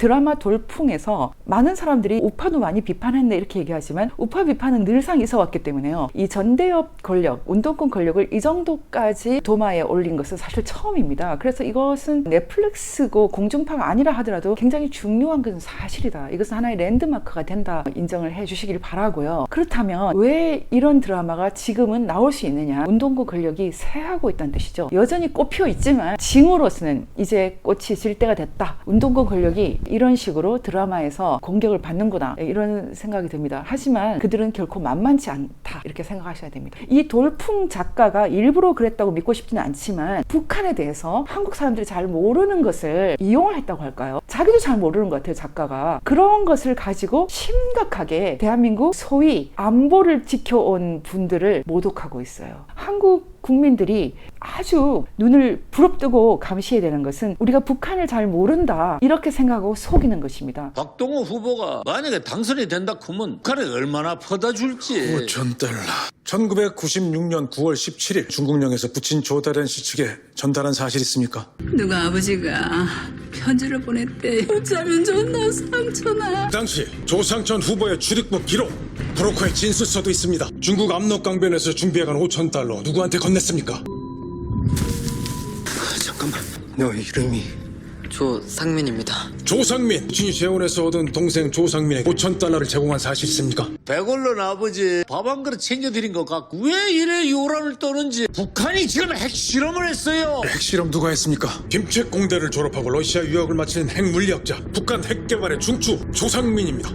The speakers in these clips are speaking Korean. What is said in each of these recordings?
드라마 돌풍에서 많은 사람들이 우파도 많이 비판했네 이렇게 얘기하지만 우파 비판은 늘상 있어 왔기 때문에요. 이 전대협 권력, 운동권 권력을 이 정도까지 도마에 올린 것은 사실 처음입니다. 그래서 이것은 넷플릭스고 공중파가 아니라 하더라도 굉장히 중요한 것은 사실이다. 이것은 하나의 랜드마크가 된다. 인정을 해 주시길 바라고요. 그렇다면 왜 이런 드라마가 지금은 나올 수 있느냐. 운동권 권력이 쇠하고 있다는 뜻이죠. 여전히 꽃피어 있지만 징후로서는 이제 꽃이 질 때가 됐다. 운동권 권력이 이런 식으로 드라마에서 공격을 받는구나 이런 생각이 듭니다. 하지만 그들은 결코 만만치 않다 이렇게 생각하셔야 됩니다. 이 돌풍 작가가 일부러 그랬다고 믿고 싶지는 않지만 북한에 대해서 한국 사람들이 잘 모르는 것을 이용을 했다고 할까요? 자기도 잘 모르는 것 같아요. 작가가. 그런 것을 가지고 심각하게 대한민국 소위 안보를 지켜온 분들을 모독하고 있어요. 한국 국민들이 아주 눈을 부릅뜨고 감시해야 되는 것은 우리가 북한을 잘 모른다 이렇게 생각하고 속이는 것입니다. 박동호 후보가 만약에 당선이 된다 하면 북한에 얼마나 퍼다 줄지. 5천 달러. 1996년 9월 17일 중국령에서 부친 조다련 씨 측에 전달한 사실 있습니까? 누가 아버지가 편지를 보냈대. 어쩌면 존나 상처나. 그 당시 조상천 후보의 출입국 기록, 브로커의 진술서도 있습니다. 중국 압록강변에서 준비해간 5천 달러 누구한테 건넸습니까? 잠깐만, 너 이름이 조상민입니다. 조상민, 부친이 재혼해서 얻은 동생 조상민에게 5천 달러를 제공한 사실 있습니까? 백올런 아버지 밥 한 그릇 챙겨드린 것 같고 왜 이래 요란을 떠는지. 북한이 지금 핵실험을 했어요. 핵실험 누가 했습니까? 김책 공대를 졸업하고 러시아 유학을 마친 핵물리학자, 북한 핵개발의 중추 조상민입니다.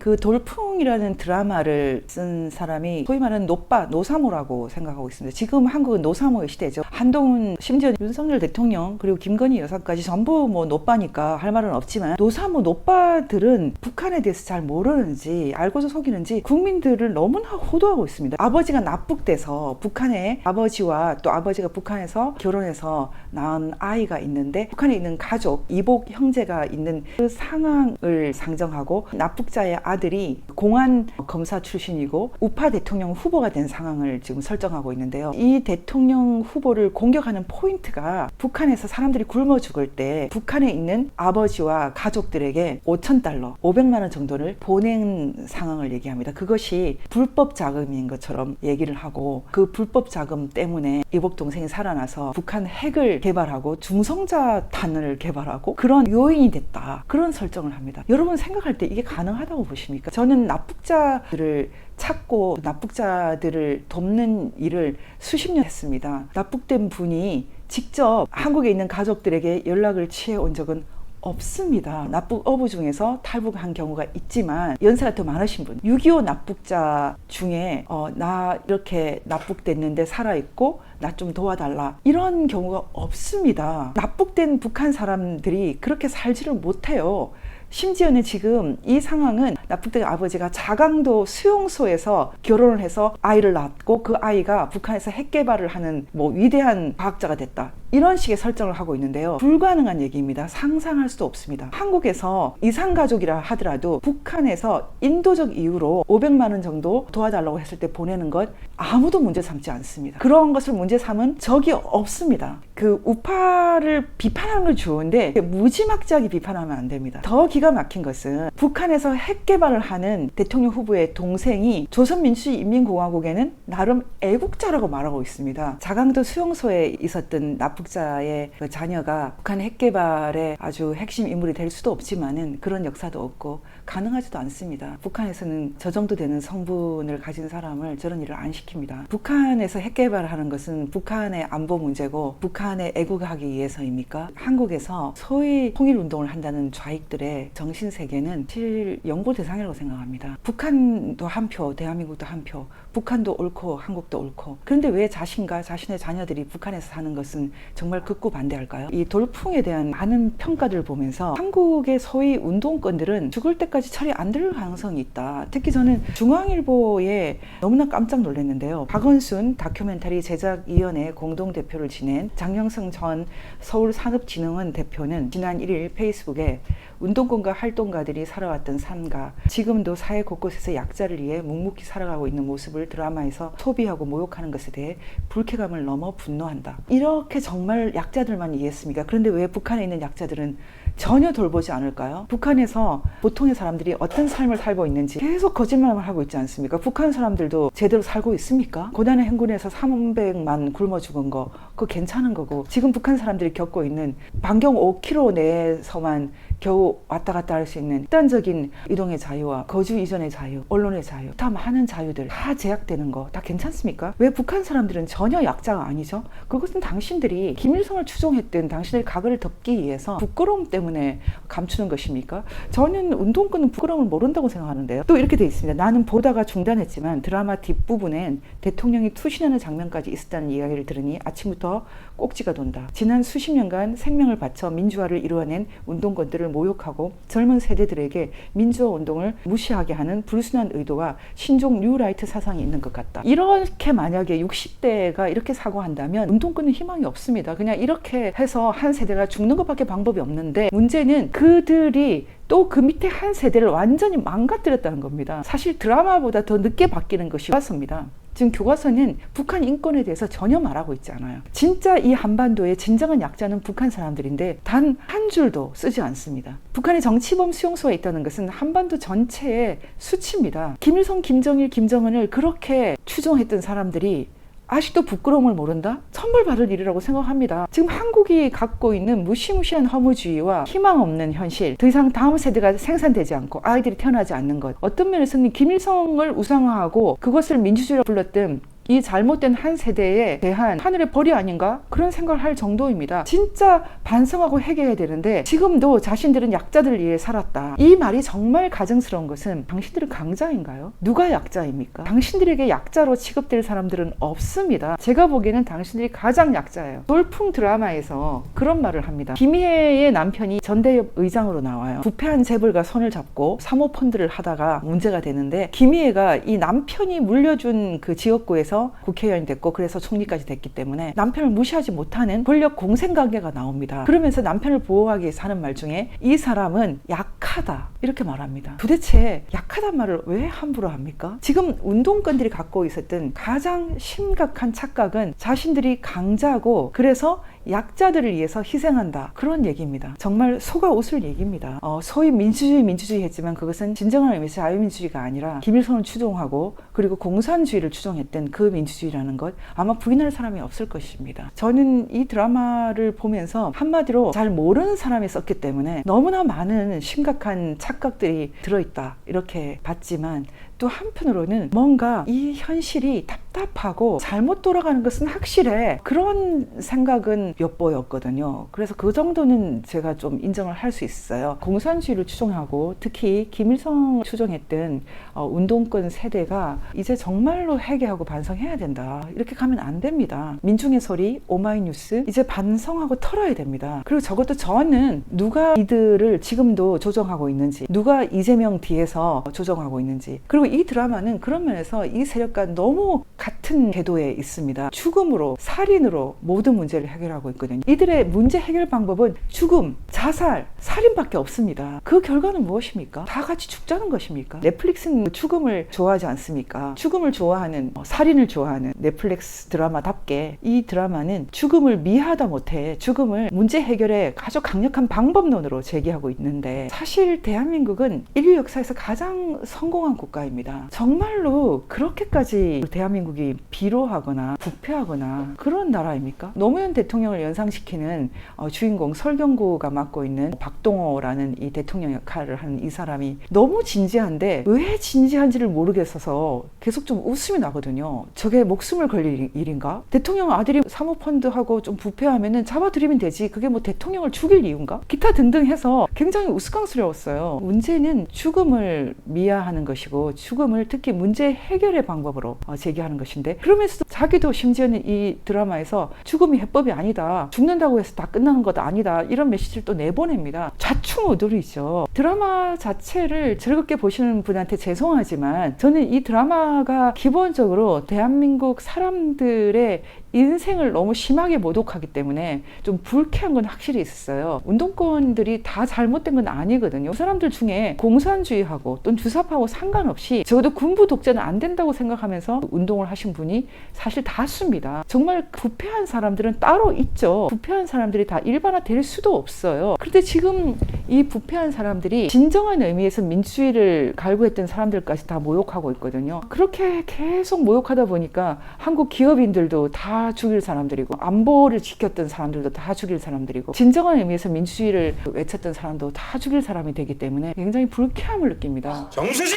그 돌풍이라는 드라마를 쓴 사람이 소위 말하는 노사모라고 생각하고 있습니다. 지금 한국은 노사모의 시대죠. 한동훈, 심지어 윤석열 대통령 그리고 김건희 여사까지 전부 뭐 노빠니까 할 말은 없지만 노사모 노빠들은 북한에 대해서 잘 모르는지 알고서 속이는지 국민들을 너무나 호도하고 있습니다. 아버지가 납북돼서 북한에 아버지와 또 아버지가 북한에서 결혼해서 낳은 아이가 있는데 북한에 있는 가족, 이복 형제가 있는 그 상황을 상정하고 납북자의 아들이 공안 검사 출신이고 우파 대통령 후보가 된 상황을 지금 설정하고 있는데요. 이 대통령 후보를 공격하는 포인트가 북한에서 사람들이 굶어 죽을 때 북한에 있는 아버지와 가족들에게 5천 달러, 500만 원 정도를 보낸 상황을 얘기합니다. 그것이 불법 자금인 것처럼 얘기를 하고 그 불법 자금 때문에 이복 동생이 살아나서 북한 핵을 개발하고 중성자탄을 개발하고 그런 요인이 됐다. 그런 설정을 합니다. 여러분 생각할 때 이게 가능하다고 보십니까? 저는 납북자들을 찾고 납북자들을 돕는 일을 수십 년 했습니다. 납북된 분이 직접 한국에 있는 가족들에게 연락을 취해 온 적은 없습니다. 납북 어부 중에서 탈북한 경우가 있지만 연세가 더 많으신 분, 6.25 납북자 중에 나 이렇게 납북됐는데 살아있고 나 좀 도와달라 이런 경우가 없습니다. 납북된 북한 사람들이 그렇게 살지를 못해요. 심지어는 지금 이 상황은 납북된 아버지가 자강도 수용소에서 결혼을 해서 아이를 낳았고 그 아이가 북한에서 핵 개발을 하는 뭐 위대한 과학자가 됐다. 이런 식의 설정을 하고 있는데요. 불가능한 얘기입니다. 상상할 수도 없습니다. 한국에서 이산가족이라 하더라도 북한에서 인도적 이유로 500만 원 정도 도와달라고 했을 때 보내는 것 아무도 문제 삼지 않습니다. 그런 것을 문제 삼은 적이 없습니다. 그 우파를 비판하는 건 좋은데 무지막지하게 비판하면 안 됩니다. 더 기가 막힌 것은 북한에서 핵 개발을 하는 대통령 후보의 동생이 조선민주주의인민공화국에는 나름 애국자라고 말하고 있습니다. 자강도 수용소에 있었던 납북자의 그 자녀가 북한 핵 개발의 아주 핵심 인물이 될 수도 없지만은 그런 역사도 없고 가능하지도 않습니다. 북한에서는 저 정도 되는 성분을 가진 사람을 저런 일을 안 시킵니다. 북한에서 핵 개발을 하는 것은 북한의 안보 문제고 북한에 애국하기 위해서입니까? 한국에서 소위 통일운동을 한다는 좌익들의 정신세계는 실 연구 대상이라고 생각합니다. 북한도 한 표, 대한민국도 한 표, 북한도 옳고 한국도 옳고. 그런데 왜 자신과 자신의 자녀들이 북한에서 사는 것은 정말 극구 반대할까요? 이 돌풍에 대한 많은 평가들을 보면서 한국의 소위 운동권들은 죽을 때까지 철이 안 들 가능성이 있다. 특히 저는 중앙일보에 너무나 깜짝 놀랐는데요. 박원순 다큐멘터리 제작위원회 공동대표를 지낸 장영성 전 서울산업진흥원 대표는 지난 1일 페이스북에 운동권과 활동가들이 살아왔던 삶과 지금도 사회 곳곳에서 약자를 위해 묵묵히 살아가고 있는 모습을 드라마에서 소비하고 모욕하는 것에 대해 불쾌감을 넘어 분노한다. 이렇게 정말 약자들만 이해했습니까? 그런데 왜 북한에 있는 약자들은 전혀 돌보지 않을까요? 북한에서 보통의 사람들이 어떤 삶을 살고 있는지 계속 거짓말만 하고 있지 않습니까? 북한 사람들도 제대로 살고 있습니까? 고난의 행군에서 300만 굶어 죽은 거 그거 괜찮은 거고, 지금 북한 사람들이 겪고 있는 반경 5km 내에서만 겨우 왔다 갔다 할 수 있는 극단적인 이동의 자유와 거주 이전의 자유, 언론의 자유, 다 많은 자유들 다 제약되는 거 다 괜찮습니까? 왜 북한 사람들은 전혀 약자가 아니죠? 그것은 당신들이 김일성을 추종했던 당신들의 과거를 덮기 위해서 부끄러움 때문에 감추는 것입니까? 저는 운동권은 부끄러움을 모른다고 생각하는데요. 또 이렇게 돼 있습니다. 나는 보다가 중단했지만 드라마 뒷부분엔 대통령이 투신하는 장면까지 있었다는 이야기를 들으니 아침부터 꼭지가 돈다. 지난 수십 년간 생명을 바쳐 민주화를 이루어낸 운동권들을 모욕하고 젊은 세대들에게 민주화 운동을 무시하게 하는 불순한 의도와 신종 뉴라이트 사상이 있는 것 같다. 이렇게 만약에 60대가 이렇게 사고한다면 운동권은 희망이 없습니다. 그냥 이렇게 해서 한 세대가 죽는 것밖에 방법이 없는데, 문제는 그들이 또 그 밑에 한 세대를 완전히 망가뜨렸다는 겁니다. 사실 드라마보다 더 늦게 바뀌는 것이 교과서입니다. 지금 교과서는 북한 인권에 대해서 전혀 말하고 있지 않아요. 진짜 이 한반도의 진정한 약자는 북한 사람들인데 단 한 줄도 쓰지 않습니다. 북한의 정치범 수용소에 있다는 것은 한반도 전체의 수치입니다. 김일성, 김정일, 김정은을 그렇게 추종했던 사람들이 아직도 부끄러움을 모른다? 천벌받을 일이라고 생각합니다. 지금 한국이 갖고 있는 무시무시한 허무주의와 희망 없는 현실, 더 이상 다음 세대가 생산되지 않고 아이들이 태어나지 않는 것, 어떤 면에서는 김일성을 우상화하고 그것을 민주주의라고 불렀던 이 잘못된 한 세대에 대한 하늘의 벌이 아닌가? 그런 생각을 할 정도입니다. 진짜 반성하고 회개해야 되는데 지금도 자신들은 약자들을 위해 살았다. 이 말이 정말 가증스러운 것은 당신들은 강자인가요? 누가 약자입니까? 당신들에게 약자로 취급될 사람들은 없습니다. 제가 보기에는 당신들이 가장 약자예요. 돌풍 드라마에서 그런 말을 합니다. 김희애의 남편이 전대협 의장으로 나와요. 부패한 재벌과 손을 잡고 사모펀드를 하다가 문제가 되는데, 김희애가 이 남편이 물려준 그 지역구에서 국회의원이 됐고 그래서 총리까지 됐기 때문에 남편을 무시하지 못하는 권력 공생관계가 나옵니다. 그러면서 남편을 보호하기 위해서 하는 말 중에 이 사람은 약하다 이렇게 말합니다. 도대체 약하단 말을 왜 함부로 합니까? 지금 운동권들이 갖고 있었던 가장 심각한 착각은 자신들이 강자고 그래서 약자들을 위해서 희생한다, 그런 얘기입니다. 정말 속아 웃을 얘기입니다. 소위 민주주의 했지만 그것은 진정한 의미에서 자유민주주의가 아니라 김일성을 추종하고 그리고 공산주의를 추종했던 그 민주주의라는 것 아마 부인할 사람이 없을 것입니다. 저는 이 드라마를 보면서 한마디로 잘 모르는 사람이 썼기 때문에 너무나 많은 심각한 착각들이 들어있다 이렇게 봤지만, 또 한편으로는 뭔가 이 현실이 답답하고 잘못 돌아가는 것은 확실해, 그런 생각은 엿보였거든요. 그래서 그 정도는 제가 좀 인정을 할 수 있어요. 공산주의를 추종하고 특히 김일성을 추종했던 운동권 세대가 이제 정말로 회개하고 반성해야 된다. 이렇게 가면 안 됩니다. 민중의 소리, 오마이뉴스 이제 반성하고 털어야 됩니다. 그리고 적어도 저는 누가 이들을 지금도 조정하고 있는지, 누가 이재명 뒤에서 조정하고 있는지, 그리고 이 드라마는 그런 면에서 이 세력과 너무 같은 궤도에 있습니다. 죽음으로, 살인으로 모든 문제를 해결하고 있거든요. 이들의 문제 해결 방법은 죽음, 자살, 살인밖에 없습니다. 그 결과는 무엇입니까? 다 같이 죽자는 것입니까? 넷플릭스는 죽음을 좋아하지 않습니까? 죽음을 좋아하는, 살인을 좋아하는 넷플릭스 드라마답게 이 드라마는 죽음을 미하다 못해 죽음을 문제 해결의 아주 강력한 방법론으로 제기하고 있는데, 사실 대한민국은 인류 역사에서 가장 성공한 국가입니다. 정말로 그렇게까지 대한민국이 비로하거나 부패하거나 그런 나라입니까? 노무현 대통령을 연상시키는 주인공 설경구가 맡고 있는 박동호라는 이 대통령 역할을 하는 이 사람이 너무 진지한데 왜 진지한지를 모르겠어서 계속 좀 웃음이 나거든요. 저게 목숨을 걸릴 일인가? 대통령 아들이 사모펀드하고 좀 부패하면은 잡아들이면 되지, 그게 뭐 대통령을 죽일 이유인가? 기타 등등 해서 굉장히 우스꽝스러웠어요. 문제는 죽음을 미화하는 것이고 죽음을 특히 문제 해결의 방법으로 제기하는 것인데, 그러면서도 자기도 심지어는 이 드라마에서 죽음이 해법이 아니다, 죽는다고 해서 다 끝나는 것 아니다, 이런 메시지를 또 내보냅니다. 좌충우돌이죠. 드라마 자체를 즐겁게 보시는 분한테 죄송하지만 저는 이 드라마가 기본적으로 대한민국 사람들의 인생을 너무 심하게 모독하기 때문에 좀 불쾌한 건 확실히 있었어요. 운동권들이 다 잘못된 건 아니거든요. 그 사람들 중에 공산주의하고 또는 주사파하고 상관없이 적어도 군부 독재는 안 된다고 생각하면서 운동을 하신 분이 사실 다수입니다. 정말 부패한 사람들은 따로 있죠. 부패한 사람들이 다 일반화될 수도 없어요. 그런데 지금 이 부패한 사람들이 진정한 의미에서 민주주의를 갈구했던 사람들까지 다 모욕하고 있거든요. 그렇게 계속 모욕하다 보니까 한국 기업인들도 다 죽일 사람들이고, 안보를 지켰던 사람들도 다 죽일 사람들이고, 진정한 의미에서 민주주의를 외쳤던 사람도 다 죽일 사람이 되기 때문에 굉장히 불쾌함을 느낍니다. 정수진!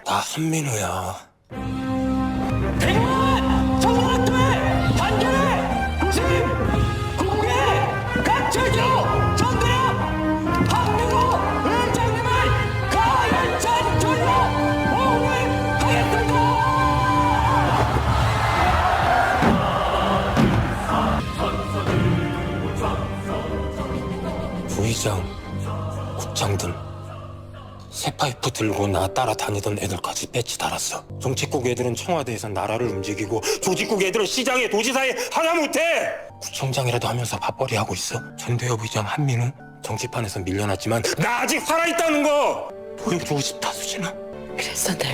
나 한민우야. 부의장, 국장들 새 파이프 들고 나 따라다니던 애들까지 배치 달았어. 정치국 애들은 청와대에서 나라를 움직이고 조직국 애들은 시장에 도지사에 하나 못해. 구청장이라도 하면서 밥벌이 하고 있어. 전대협 의장 한민우 정치판에서 밀려났지만 나 아직 살아있다는 거 보여주고 싶다, 수진아. 그래서 날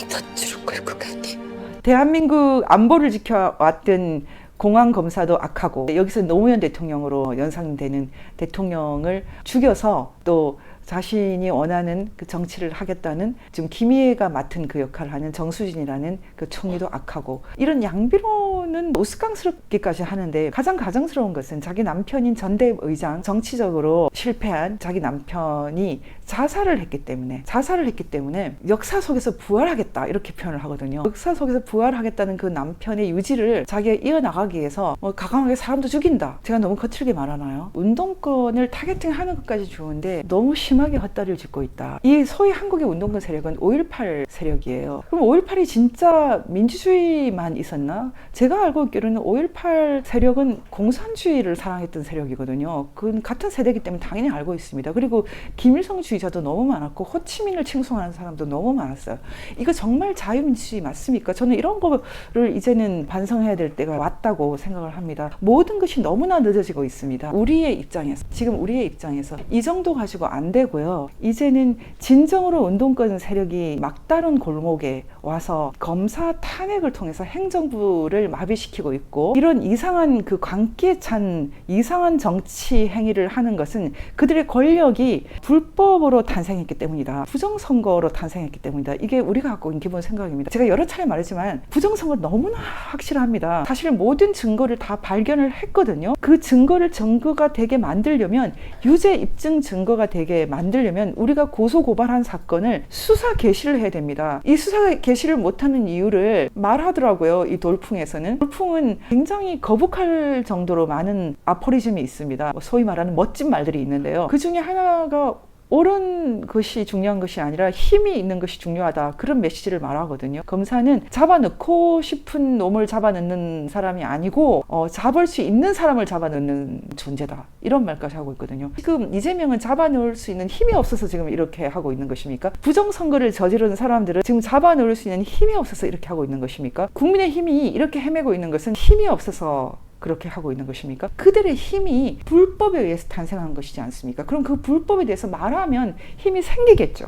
덧주로 끌고 가니. 대한민국 안보를 지켜왔던 공안검사도 악하고, 여기서 노무현 대통령으로 연상되는 대통령을 죽여서 또 자신이 원하는 그 정치를 하겠다는 지금 김희애가 맡은 그 역할을 하는 정수진이라는 그 총리도 악하고, 이런 양비론은 우스꽝스럽기까지 하는데 가장 가정스러운 것은 자기 남편인 전대협 의장, 정치적으로 실패한 자기 남편이 자살을 했기 때문에 역사 속에서 부활하겠다 이렇게 표현을 하거든요. 역사 속에서 부활하겠다는 그 남편의 유지를 자기가 이어나가기 위해서 가감하게 사람도 죽인다. 제가 너무 거칠게 말하나요? 운동권을 타겟팅하는 것까지 좋은데 너무 심하게 헛다리를 짚고 있다. 이 소위 한국의 운동권 세력은 5.18 세력이에요. 그럼 5.18이 진짜 민주주의만 있었나? 제가 알고 있기로는 5.18 세력은 공산주의를 사랑했던 세력이거든요. 그건 같은 세대이기 때문에 당연히 알고 있습니다. 그리고 김일성 주의자도 너무 많았고 호치민을 칭송하는 사람도 너무 많았어요. 이거 정말 자유민주주의 맞습니까? 저는 이런 거를 이제는 반성해야 될 때가 왔다고 생각을 합니다. 모든 것이 너무나 늦어지고 있습니다. 우리의 입장에서 이 정도 가지고 안 되고요. 이제는 진정으로 운동권 세력이 막다른 골목에 와서 검사 탄핵을 통해서 행정부를 마비시키고 있고, 이런 이상한 그 광기에 찬 이상한 정치 행위를 하는 것은 그들의 권력이 불법으로 탄생했기 때문이다. 부정선거로 탄생했기 때문이다. 이게 우리가 갖고 있는 기본 생각입니다. 제가 여러 차례 말했지만 부정선거 너무나 확실합니다. 사실 모든 증거를 다 발견을 했거든요. 그 증거가 되게 만들려면, 유죄 입증 증거가 되게 만들려면 우리가 고소고발한 사건을 수사 개시를 해야 됩니다. 이 수사 개시를 못하는 이유를 말하더라고요. 이 돌풍에서는. 돌풍은 굉장히 거북할 정도로 많은 아포리즘이 있습니다. 소위 말하는 멋진 말들이 있는데요. 그 중에 하나가 옳은 것이 중요한 것이 아니라 힘이 있는 것이 중요하다, 그런 메시지를 말하거든요. 검사는 잡아넣고 싶은 놈을 잡아넣는 사람이 아니고 잡을 수 있는 사람을 잡아넣는 존재다, 이런 말까지 하고 있거든요. 지금 이재명은 잡아넣을 수 있는 힘이 없어서 지금 이렇게 하고 있는 것입니까? 부정선거를 저지르는 사람들은 지금 잡아넣을 수 있는 힘이 없어서 이렇게 하고 있는 것입니까? 국민의힘이 이렇게 헤매고 있는 것은 힘이 없어서 그렇게 하고 있는 것입니까? 그들의 힘이 불법에 의해서 탄생한 것이지 않습니까? 그럼 그 불법에 대해서 말하면 힘이 생기겠죠.